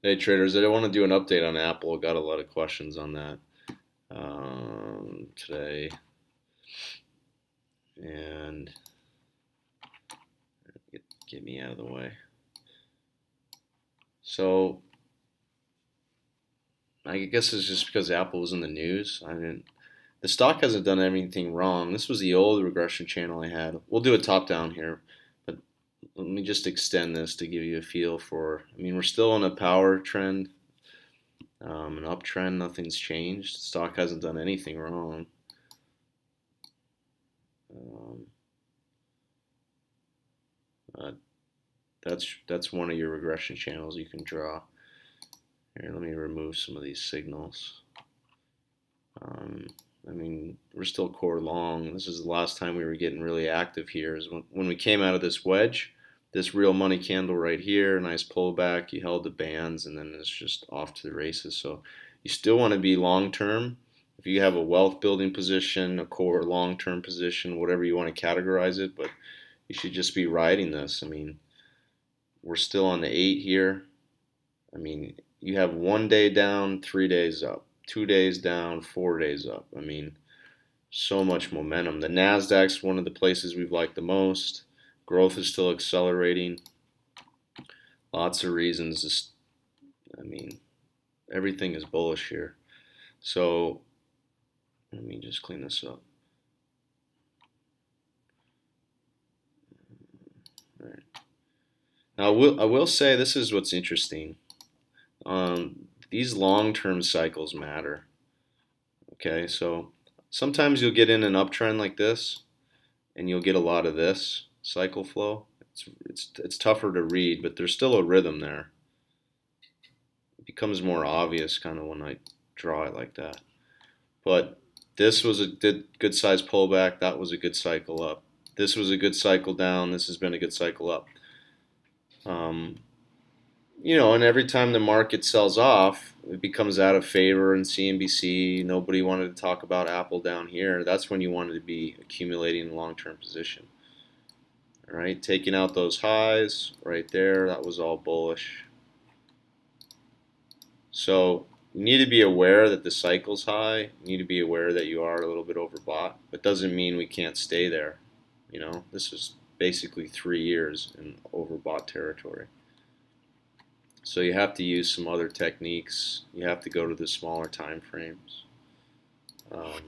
Hey traders, I want to do an update on Apple. Got a lot of questions on that today, and get me out of the way. So I guess it's just because Apple was in the news. The stock hasn't done anything wrong. This was the old regression channel I had. We'll do a top down here, but let me just extend this to give you a feel for. We're still on a power trend, an uptrend. Nothing's changed. The stock hasn't done anything wrong. Uh, that's one of your regression channels you can draw. Here, let me remove some of these signals. We're still core long. This is the last time we were getting really active here is when we came out of this wedge, this real money candle right here, nice pullback, you held the bands, and then it's just off to the races. So you still want to be long term. If you have a wealth building position, a core long term position, whatever you want to categorize it, but you should just be riding this. We're still on the 8 here. You have 1 day down, 3 days up, 2 days down, 4 days up. So much momentum. The Nasdaq's one of the places we've liked the most. Growth is still accelerating. Lots of reasons. Everything is bullish here. So let me just clean this up. All right. Now I will say this is what's interesting. These long-term cycles matter. Okay, so sometimes you'll get in an uptrend like this, and you'll get a lot of this cycle flow. It's tougher to read, but there's still a rhythm there. It becomes more obvious kind of when I draw it like that. But this was a good size pullback. That was a good cycle up. This was a good cycle down. This has been a good cycle up. And every time the market sells off, it becomes out of favor in CNBC. Nobody wanted to talk about Apple down here. That's when you wanted to be accumulating a long-term position. All right, taking out those highs right there, that was all bullish. So you need to be aware that the cycle's high. You need to be aware that you are a little bit overbought. But doesn't mean we can't stay there. This is basically 3 years in overbought territory. So you have to use some other techniques. You have to go to the smaller time frames. But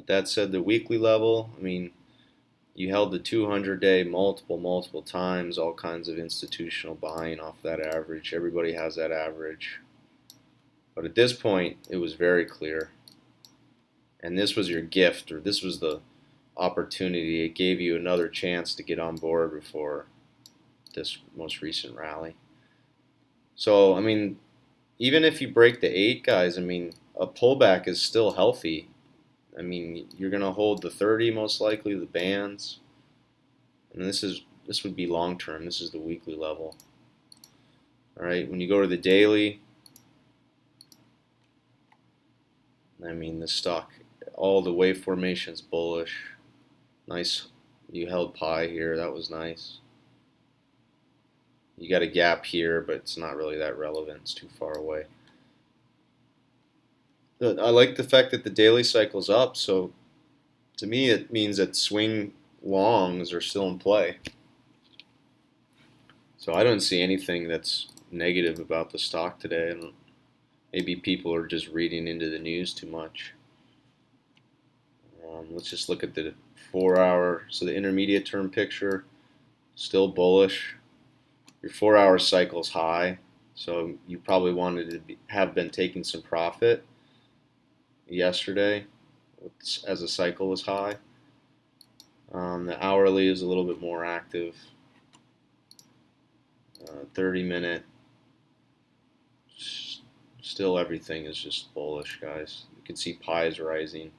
that said, the weekly level, you held the 200-day multiple times, all kinds of institutional buying off that average. Everybody has that average. But at this point, it was very clear. And this was your gift, or this was the opportunity. It gave you another chance to get on board before this most recent rally. So, even if you break the 8, guys, a pullback is still healthy. You're going to hold the 30 most likely, the bands. And this would be long term. This is the weekly level. All right, when you go to the daily, the stock, all the wave formation's bullish. Nice, you held pi here, that was nice. You got a gap here, but it's not really that relevant. It's too far away. I like the fact that the daily cycle's up, so to me it means that swing longs are still in play. So I don't see anything that's negative about the stock today. Maybe people are just reading into the news too much. Let's just look at the 4-hour. So the intermediate term picture, still bullish. Your 4-hour cycle's high, so you probably wanted to have been taking some profit yesterday as the cycle was high. The hourly is a little bit more active. 30-minute, still everything is just bullish, guys. You can see pi is rising.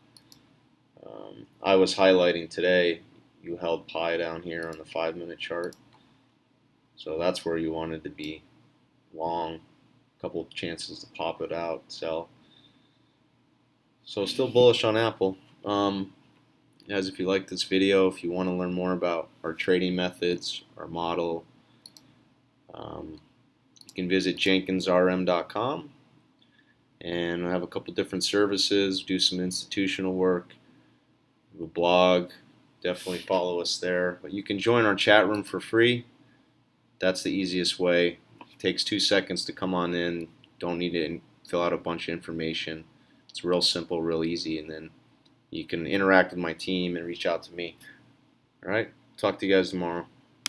I was highlighting today, you held pi down here on the 5-minute chart. So that's where you wanted to be long. A couple of chances to pop it out, sell. So still bullish on Apple. Guys, if you like this video, if you want to learn more about our trading methods, our model, You can visit jenkinsrm.com, and I have a couple different services, do some institutional work, a blog. Definitely follow us there. But you can join our chat room for free. That's the easiest way. It takes 2 seconds to come on in. Don't need to fill out a bunch of information. It's real simple, real easy, and then you can interact with my team and reach out to me. All right, talk to you guys tomorrow.